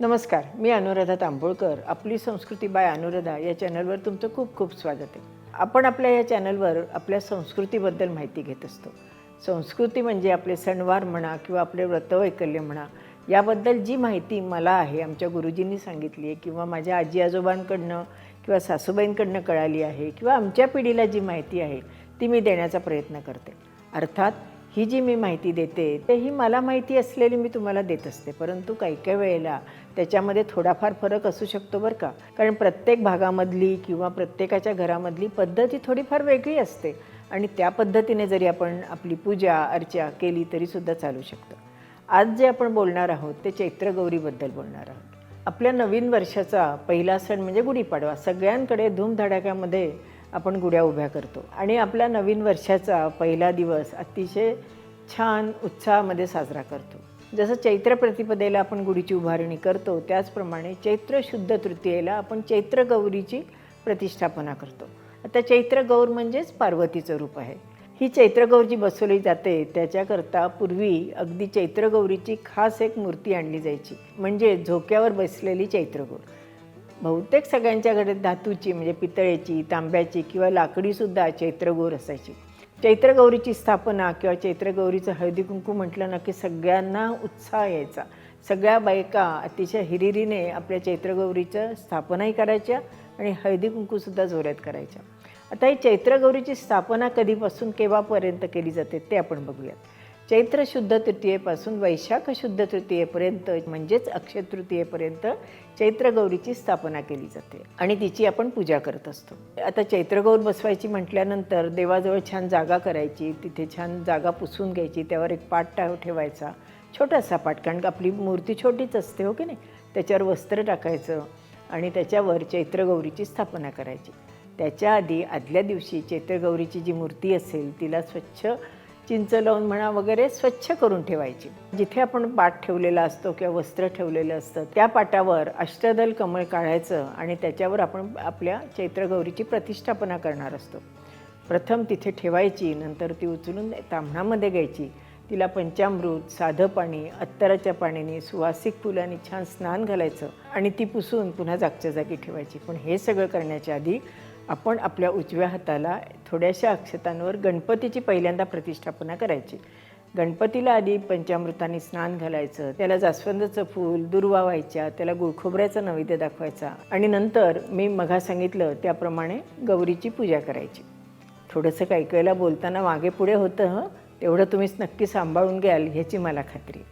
नमस्कार, मी अनुराधा तांबोळकर. आपली संस्कृती बाय अनुराधा या चॅनलवर तुमचं खूप खूप स्वागत आहे. आपण आपल्या या चॅनलवर आपल्या संस्कृतीबद्दल माहिती घेत असतो. संस्कृती म्हणजे आपले सणवार म्हणा किंवा आपले व्रतवैकल्य म्हणा, याबद्दल जी माहिती मला आहे, आमच्या गुरुजींनी सांगितली आहे किंवा माझ्या आजी आजोबांकडनं किंवा सासूबाईंकडनं कळाली आहे किंवा आमच्या पिढीला जी माहिती आहे ती मी देण्याचा प्रयत्न करते. अर्थात ही जी मी माहिती देते ते ही मला माहिती असलेली मी तुम्हाला देत असते, परंतु काही काही वेळेला त्याच्यामध्ये थोडाफार फरक असू शकतो बरं का. कारण प्रत्येक भागामधली किंवा प्रत्येकाच्या घरामधली पद्धती थोडीफार वेगळी असते आणि त्या पद्धतीने जरी आपण आपली पूजा अर्चा केली तरीसुद्धा चालू शकतं. आज जे आपण बोलणार आहोत ते चैत्रगौरीबद्दल बोलणार आहोत. आपल्या नवीन वर्षाचा पहिला सण म्हणजे गुढीपाडवा. सगळ्यांकडे धूमधडाक्यामध्ये आपण गुढ्या उभ्या करतो आणि आपल्या नवीन वर्षाचा पहिला दिवस अतिशय छान उत्साहामध्ये साजरा करतो. जसं चैत्र प्रतिपदेला आपण गुढीची उभारणी करतो, त्याचप्रमाणे चैत्र शुद्ध तृतीयेला आपण चैत्रगौरीची प्रतिष्ठापना करतो. आता चैत्रगौर म्हणजेच पार्वतीचं रूप आहे. ही चैत्रगौर जी बसवली जाते त्याच्याकरता पूर्वी अगदी चैत्रगौरीची खास एक मूर्ती आणली जायची, म्हणजे झोक्यावर बसलेली चैत्रगौर. बहुतेक सगळ्यांच्याकडे धातूची म्हणजे पितळेची, तांब्याची किंवा लाकडीसुद्धा चैत्रगौर असायची. चैत्रगौरीची स्थापना किंवा चैत्रगौरीचं हळदी कुंकू म्हटलं ना की सगळ्यांना उत्साह यायचा. सगळ्या बायका अतिशय हिरिरीने आपल्या चैत्रगौरीचं स्थापनाही करायच्या आणि हळदी कुंकूसुद्धा जोरात करायच्या. आता ही चैत्रगौरीची स्थापना कधीपासून केव्हापर्यंत केली जाते ते आपण बघूयात. चैत्र शुद्ध तृतीयेपासून वैशाख शुद्ध तृतीयेपर्यंत म्हणजेच अक्षय तृतीयेपर्यंत चैत्रगौरीची स्थापना केली जाते आणि तिची आपण पूजा करत असतो. आता चैत्रगौर बसवायची म्हटल्यानंतर देवाजवळ छान जागा करायची, तिथे छान जागा पुसून घ्यायची, त्यावर एक पाट ठेवायचा, छोटासा पाट, कारण आपली मूर्ती छोटीच असते हो की नाही. त्याच्यावर वस्त्र टाकायचं आणि त्याच्यावर चैत्रगौरीची स्थापना करायची. त्याच्या आदल्या दिवशी चैत्रगौरीची जी मूर्ती असेल तिला स्वच्छ चिंच लावून म्हणा वगैरे स्वच्छ करून ठेवायची. जिथे आपण पाट ठेवलेला असतो किंवा वस्त्र ठेवलेलं असतं त्या पाटावर अष्टदल कमळ काढायचं आणि त्याच्यावर आपण आपल्या चैत्रगौरीची प्रतिष्ठापना करणार असतो. प्रथम तिथे ठेवायची, नंतर ती उचलून ताम्हणामध्ये घ्यायची, तिला पंचामृत, साधं पाणी, अत्तराच्या पाण्याने, सुवासिक फुलांनी छान स्नान घालायचं आणि ती पुसून पुन्हा जागच्या जागी ठेवायची. पण हे सगळं करण्याच्या आधी आपण आपल्या उजव्या हाताला थोड्याशा अक्षतांवर गणपतीची पहिल्यांदा प्रतिष्ठापना करायची. गणपतीला आधी पंचामृताने स्नान घालायचं, त्याला जास्वंदाचं फूल, दुर्वा व्हायच्या, त्याला गुळखोबऱ्याचा नैवेद्य दाखवायचा आणि नंतर मी मघा सांगितलं त्याप्रमाणे गौरीची पूजा करायची. थोडंसं काही वेळेला बोलताना मागे पुढे होतं, तेवढं तुम्हीच नक्की सांभाळून घ्याल ह्याची मला खात्री.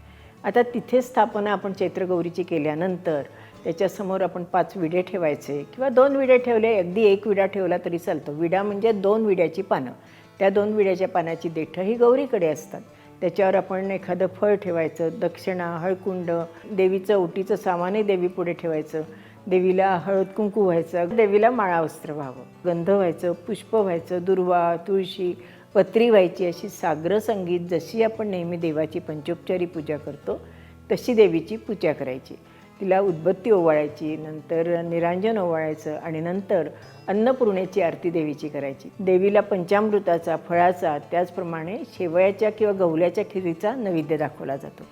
आता तिथे स्थापना आपण चैत्रगौरीची केल्यानंतर त्याच्यासमोर आपण 5 विडे ठेवायचे किंवा 2 विडे ठेवले, अगदी 1 विडा ठेवला तरी चालतो. विडा म्हणजे 2 विड्याची पानं. त्या 2 विड्याच्या पानाची देठं ही गौरीकडे असतात. त्याच्यावर आपण एखादं फळ ठेवायचं, दक्षिणा, हळकुंड, देवीचं ओटीचं सामानही देवी पुढे ठेवायचं, देवीला हळद कुंकू व्हायचं, देवीला माळा वस्त्र व्हावं, गंध व्हायचं, पुष्प व्हायचं, दुर्वा, तुळशी, पत्री व्हायची. अशी साग्र संगीत जशी आपण नेहमी देवाची पंचोपचारी पूजा करतो तशी देवीची पूजा करायची. तिला उदबत्ती ओवाळायची, नंतर निरांजन ओवाळायचं आणि नंतर अन्नपूर्णेची आरती देवीची करायची. देवीला पंचामृताचा, फळाचा, त्याचप्रमाणे शेवयाच्या किंवा गवल्याच्या खिरीचा नैवेद्य दाखवला जातो.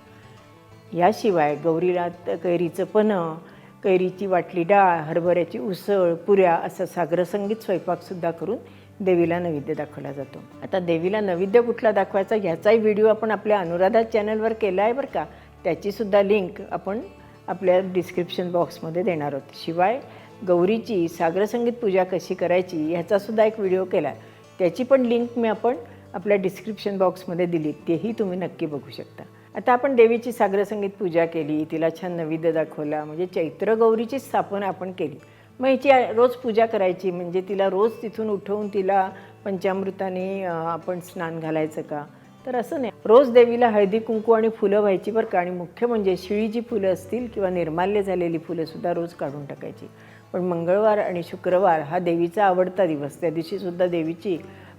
याशिवाय गौरीला कैरीचं पन्हं, कैरीची वाटली डाळ, हरभऱ्याची उसळ, पुऱ्या असा साग्रसंगीत स्वयंपाकसुद्धा करून देवीला नैवेद्य दाखवला जातो. आता देवीला नैवेद्य कुठला दाखवायचा ह्याचाही व्हिडिओ आपण आपल्या अनुराधा चॅनलवर केला आहे बरं का. त्याचीसुद्धा लिंक आपण आपल्या डिस्क्रिप्शन बॉक्समध्ये देणार आहोत. शिवाय गौरीची साग्रसंगीत पूजा कशी करायची ह्याचासुद्धा एक व्हिडिओ केला आहे, त्याची पण लिंक मी आपण आपल्या डिस्क्रिप्शन बॉक्समध्ये दिली, तेही तुम्ही नक्की बघू शकता. आता आपण देवीची साग्रसंगीत पूजा केली, तिला छान नैवेद्य दाखवला, म्हणजे चैत्रगौरीची स्थापना आपण केली. मग हिची रोज पूजा करायची, म्हणजे तिला रोज तिथून उठवून तिला पंचामृताने आपण स्नान घालायचं का, तर असं नाही. रोज देवीला हळदी कुंकू आणि फुलं व्हायची बरं का. आणि मुख्य म्हणजे शिळीची फुलं असतील किंवा निर्माल्य झालेली फुलंसुद्धा रोज काढून टाकायची. पण मंगळवार आणि शुक्रवार हा देवीचा आवडता दिवस, त्या दिवशीसुद्धा देवीची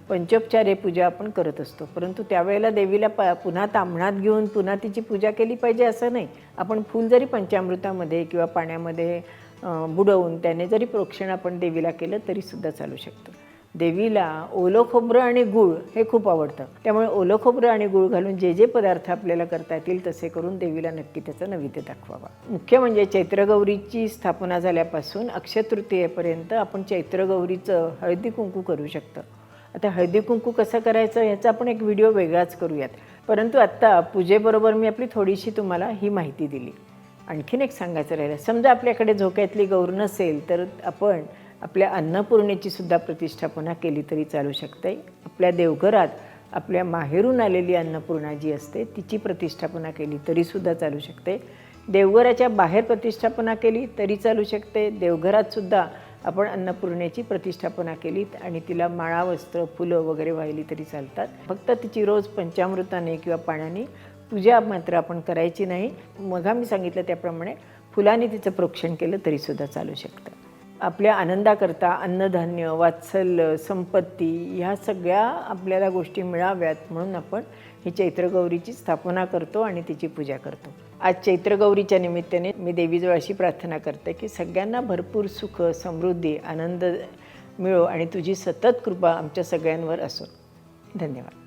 पंचोपचारे पूजा आपण करत असतो. परंतु त्यावेळेला देवीला पुन्हा ताम्हणात घेऊन पुन्हा तिची पूजा केली पाहिजे असं नाही. आपण फूल जरी पंचामृतामध्ये किंवा पाण्यामध्ये बुडवून त्याने जरी प्रोक्षण आपण देवीला केलं तरीसुद्धा चालू शकतं. देवीला ओलं खोबरं आणि गूळ हे खूप आवडतं. त्यामुळे ओलं खोबरं आणि गूळ घालून जे जे पदार्थ आपल्याला करता येतील तसे करून देवीला नक्की त्याचा नैवेद्य दाखवावा. मुख्य म्हणजे चैत्रगौरीची स्थापना झाल्यापासून अक्षय तृतीयेपर्यंत आपण चैत्रगौरीचं हळदी कुंकू करू शकतो. आता हळदी कुंकू कसं करायचं ह्याचा आपण एक व्हिडिओ वेगळाच करूयात. परंतु आत्ता पूजेबरोबर मी आपली थोडीशी तुम्हाला ही माहिती दिली. आणखीन एक सांगायचं राहिलं, समजा आपल्याकडे झोक्यातली गौर नसेल तर आपण आपल्या अन्नपूर्णेची सुद्धा प्रतिष्ठापना केली तरी चालू शकते. आपल्या देवघरात आपल्या माहेरून आलेली अन्नपूर्णा जी असते तिची प्रतिष्ठापना केली तरीसुद्धा चालू शकते. देवघराच्या बाहेर प्रतिष्ठापना केली तरी चालू शकते. देवघरातसुद्धा आपण अन्नपूर्णेची प्रतिष्ठापना केली आणि तिला माळा, वस्त्र, फुलं वगैरे वाहिली तरी चालतात. फक्त तिची रोज पंचामृताने किंवा पाण्याने पूजा मात्र आपण करायची नाही. मग मी सांगितलं त्याप्रमाणे फुलाने तिचं प्रोक्षण केलं तरीसुद्धा चालू शकतं. आपल्या आनंदाकरता अन्नधान्य, वात्सल्य, संपत्ती ह्या सगळ्या आपल्याला गोष्टी मिळाव्यात म्हणून आपण ही चैत्रगौरीची स्थापना करतो आणि तिची पूजा करतो. आज चैत्रगौरीच्या निमित्ताने मी देवीजवळ अशी प्रार्थना करते की सगळ्यांना भरपूर सुख, समृद्धी, आनंद मिळो आणि तुझी सतत कृपा आमच्या सगळ्यांवर असो. धन्यवाद.